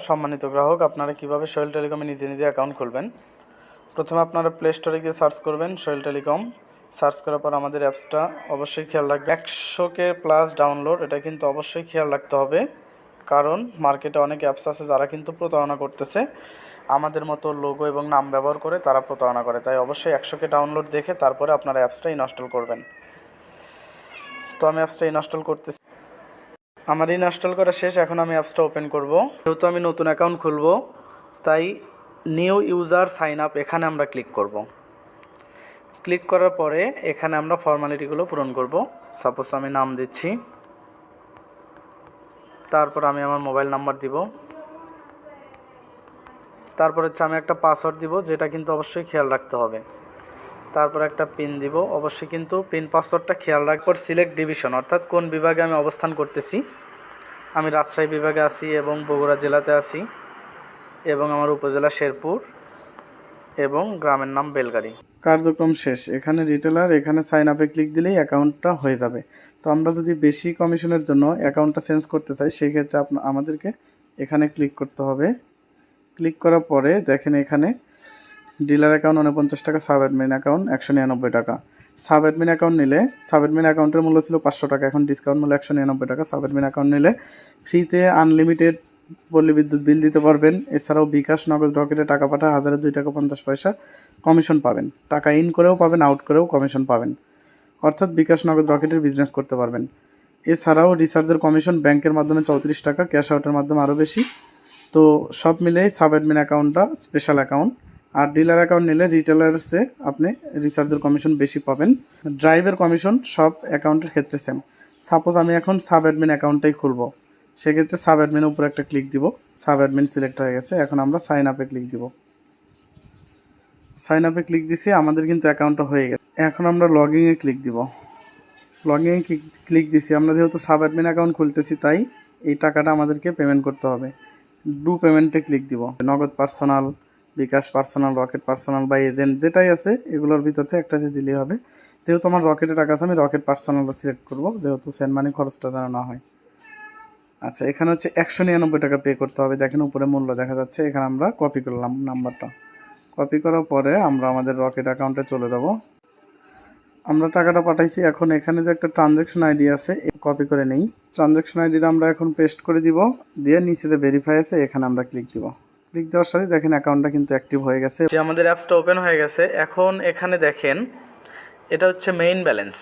সম্মানিত গ্রাহক, আপনারা কিভাবে সোহেল টেলিকমে নিজে অ্যাকাউন্ট খুলবেন। প্রথমে আপনারা প্লে স্টোরে গিয়ে সার্চ করবেন সোহেল টেলিকম। সার্চ করার পর আমাদের অ্যাপসটা অবশ্যই খেয়াল রাখবেন। 100K প্লাস ডাউনলোড, এটা কিন্তু অবশ্যই খেয়াল রাখতে হবে, কারণ মার্কেটে অনেক অ্যাপস আছে যারা কিন্তু প্রতারণা করতেছে। আমাদের মতো লোগো এবং নাম ব্যবহার করে তারা প্রতারণা করে, তাই অবশ্যই 100K ডাউনলোড দেখে তারপরে আপনারা অ্যাপসটা ইনস্টল করবেন। তো আমি অ্যাপসটা ইনস্টল করতেছি। আমার ইনস্টল করা শেষ। এখন আমি অ্যাপসটা ওপেন করব। যেহেতু আমি নতুন অ্যাকাউন্ট খুলব, তাই নিউ ইউজার সাইন আপ এখানে আমরা ক্লিক করব। ক্লিক করার পরে এখানে আমরা ফর্মালিটিগুলো পূরণ করব। সাপোজ আমি নাম দিচ্ছি, তারপর আমি আমার মোবাইল নাম্বার দিব, তারপর হচ্ছে আমি একটা পাসওয়ার্ড দিব, যেটা কিন্তু অবশ্যই খেয়াল রাখতে হবে। তারপর একটা পিন দিব, অবশ্যই কিন্তু পিন পাসওয়ার্ডটা খেয়াল রাখবো। সিলেক্ট ডিভিশন, অর্থাৎ কোন বিভাগে আমি অবস্থান করতেছি। আমি রাজশাহী বিভাগে আছি এবং বগুড়া জেলাতে আছি, এবং আমার উপজেলা শেরপুর এবং গ্রামের নাম বেলগাড়ি। কার্যক্রম শেষ। এখানে রিটেলার, এখানে সাইন আপে ক্লিক দিলেই অ্যাকাউন্টটা হয়ে যাবে। তো আমরা যদি বেশি কমিশনের জন্য অ্যাকাউন্টটা চেঞ্জ করতে চাই, সেই ক্ষেত্রে আমাদেরকে এখানে ক্লিক করতে হবে। ক্লিক করার পরে দেখেন এখানে ডিলার অ্যাকাউন্ট 49 টাকা, সাব অ্যাডমিন অ্যাকাউন্ট 199 টাকা। সাব অ্যাডমিন অ্যাকাউন্ট নিলে, সাব অ্যাডমিন অ্যাকাউন্টের মূল্য ছিল 500 টাকা, এখন ডিসকাউন্ট মূল্য 199 টাকা। সাব অ্যাডমিন অ্যাকাউন্ট নিলে ফ্রিতে আনলিমিটেড পল্লী বিদ্যুৎ বিল দিতে পারবেন। এছাড়াও বিকাশ, নগদ, রকেটে টাকা পাঠায় 1002 টাকা 50 পয়সা কমিশন পাবেন। টাকা ইন করেও পাবেন, আউট করেও কমিশন পাবেন, অর্থাৎ বিকাশ, নগদ, রকেটের বিজনেস করতে পারবেন। এছাড়াও রিচার্জের কমিশন ব্যাংকের মাধ্যমে 34 টাকা, ক্যাশ আউটের মাধ্যমে আরও বেশি। তো সব মিলেই সাব অ্যাডমিন অ্যাকাউন্টটা স্পেশাল অ্যাকাউন্ট। আর ডিলার অ্যাকাউন্ট নিলে রিটেলার্সে আপনি রিচার্জের কমিশন বেশি পাবেন। ড্রাইভের কমিশন সব অ্যাকাউন্টের ক্ষেত্রে সেম। সাপোজ আমি এখন সাব অ্যাডমিন অ্যাকাউন্টটাই খুলব, সেক্ষেত্রে সাব অ্যাডমিনের উপর একটা ক্লিক দিব। সাব অ্যাডমিন সিলেক্ট হয়ে গেছে। এখন আমরা সাইন আপে ক্লিক দিব। সাইন আপে ক্লিক দিছি, আমাদের কিন্তু অ্যাকাউন্টটা হয়ে গেছে। এখন আমরা লগইনে ক্লিক দিব। লগইনে ক্লিক দিছি। আমরা যেহেতু সাব অ্যাডমিন অ্যাকাউন্ট খুলতেছি, তাই এই টাকাটা আমাদেরকে পেমেন্ট করতে হবে। ডু পেমেন্টে ক্লিক দিব। নগদ পার্সোনাল, বিকাশ পার্সোনাল, রকেট পার্সোনাল বা এজেন্ট যেটাই আছে এগুলোর ভিতর থেকে একটা দিলেই হবে। যেহেতু আমার রকেটে টাকা আছে, আমি রকেট পার্সোনাল সিলেক্ট করব, যেহেতু সেন্ড মানি খরচটা যেন না হয়। আচ্ছা, এখানে হচ্ছে 199 টাকা পে করতে হবে। দেখেন উপরে মূল্য দেখা যাচ্ছে। এখানে আমরা কপি করলাম নাম্বারটা। কপি করার পরে আমরা আমাদের রকেট অ্যাকাউন্টে চলে যাব। আমরা টাকাটা পাঠাইছি। এখন এখানে যে একটা ট্রানজ্যাকশন আইডি আছে, কপি করে নেই। ট্রানজ্যাকশন আইডিটা আমরা এখন পেস্ট করে দিব, দিয়ে নিচে যে ভেরিফাই আছে এখানে আমরা ক্লিক দিব। ক্লিক দেওয়ার সাথে দেখেন অ্যাকাউন্টটা কিন্তু অ্যাক্টিভ হয়ে গেছে। আমাদের অ্যাপসটা ওপেন হয়ে গেছে। এখন এখানে দেখেন এটা হচ্ছে মেইন ব্যালেন্স।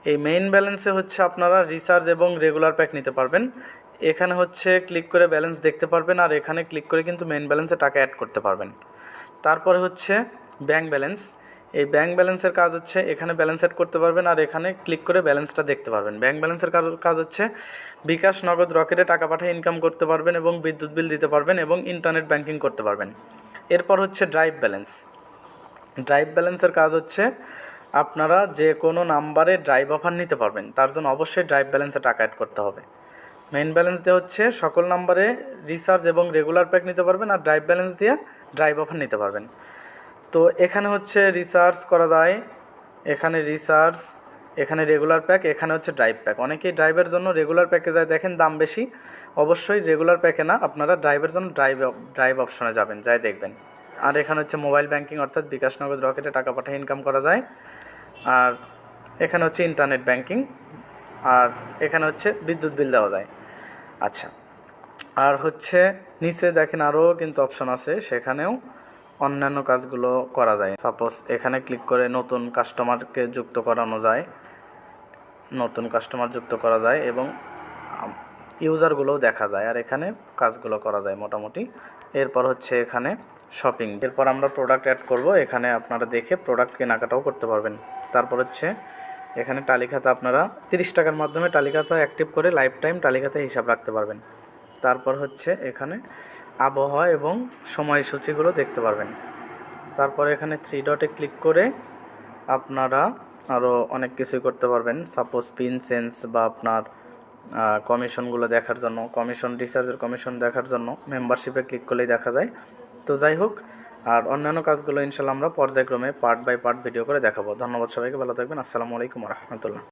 এই মেইন ব্যালেন্সে হচ্ছে আপনারা রিচার্জ এবং রেগুলার প্যাক নিতে পারবেন। এখানে হচ্ছে ক্লিক করে ব্যালেন্স দেখতে পারবেন, আর এখানে ক্লিক করে কিন্তু মেইন ব্যালেন্সে টাকা অ্যাড করতে পারবেন। তারপরে হচ্ছে ব্যাংক ব্যালেন্স। এই ব্যাংক ব্যালেন্সের কাজ হচ্ছে এখানে ব্যালেন্স অ্যাড করতে পারবেন, আর এখানে ক্লিক করে ব্যালেন্সটা দেখতে পারবেন। ব্যাংক ব্যালেন্সের কাজ হচ্ছে বিকাশ, নগদ, রকেটে টাকা পাঠিয়ে ইনকাম করতে পারবেন এবং বিদ্যুৎ বিল দিতে পারবেন এবং ইন্টারনেট ব্যাংকিং করতে পারবেন। এরপর হচ্ছে ড্রাইভ ব্যালেন্স। ড্রাইভ ব্যালেন্সের কাজ হচ্ছে আপনারা যে কোনো নাম্বারে ড্রাইভ অফার নিতে পারবেন, তার জন্য অবশ্যই ড্রাইভ ব্যালেন্সে টাকা অ্যাড করতে হবে। মেইন ব্যালেন্স দিয়ে হচ্ছে সকল নাম্বারে রিচার্জ এবং রেগুলার প্যাক নিতে পারবেন, আর ড্রাইভ ব্যালেন্স দিয়ে ড্রাইভ অফার নিতে পারবেন। তো এখানে হচ্ছে রিচার্জ করা যায়, এখানে রিচার্জ, এখানে রেগুলার প্যাক, এখানে হচ্ছে ড্রাইভ প্যাক। অনেকেই ড্রাইভের জন্য রেগুলার প্যাকে যায়, দেখেন দাম বেশি। অবশ্যই রেগুলার প্যাকে না, আপনারা ড্রাইভের জন্য ড্রাইভ অপশনে যাবেন, যাই দেখবেন। আর এখানে হচ্ছে মোবাইল ব্যাংকিং, অর্থাৎ বিকাশ, নগদ, রকেটে টাকা পাঠিয়ে ইনকাম করা যায়। আর এখানে হচ্ছে ইন্টারনেট ব্যাংকিং, আর এখানে হচ্ছে বিদ্যুৎ বিল দেওয়া যায়। আচ্ছা, আর হচ্ছে নিচে দেখেন আরও কিন্তু অপশন আছে, সেখানেও অন্যান্য কাজগুলো করা যায়। সাপোজ এখানে ক্লিক করে নতুন কাস্টমারকে যুক্ত করানো যায়, নতুন কাস্টমার যুক্ত করা যায় এবং ইউজারগুলোও দেখা যায়, আর এখানে কাজগুলো করা যায় মোটামুটি। এরপর হচ্ছে এখানে শপিং। এরপর আমরা প্রোডাক্ট অ্যাড করব। এখানে আপনারা দেখে প্রোডাক্ট কেনাকাটাও করতে পারবেন। তারপর হচ্ছে এখানে তালিকাতে আপনারা 30 টাকার মাধ্যমে তালিকাটা অ্যাক্টিভ করে লাইফ টাইম তালিকাতে হিসাব রাখতে পারবেন। তারপর হচ্ছে এখানে আবহাওয়া এবং সময়সূচিগুলো দেখতে পারবেন। তারপর এখানে 3 ডটে ক্লিক করে আপনারা আরও অনেক কিছুই করতে পারবেন। সাপোজ পিন চেঞ্জ বা আপনার কমিশনগুলো দেখার জন্য, কমিশন, রিচার্জের কমিশন দেখার জন্য মেম্বারশিপে ক্লিক করলেই দেখা যায়। তো যাই হোক, আর অন্যান্য কাজগুলো ইনশাল্লাহ আমরা পর্যায়ক্রমে পার্ট বাই পার্ট ভিডিও করে দেখাবো। ধন্যবাদ সবাইকে, ভালো থাকবেন। আসসালামু আলাইকুম রহমতুল্লাহ।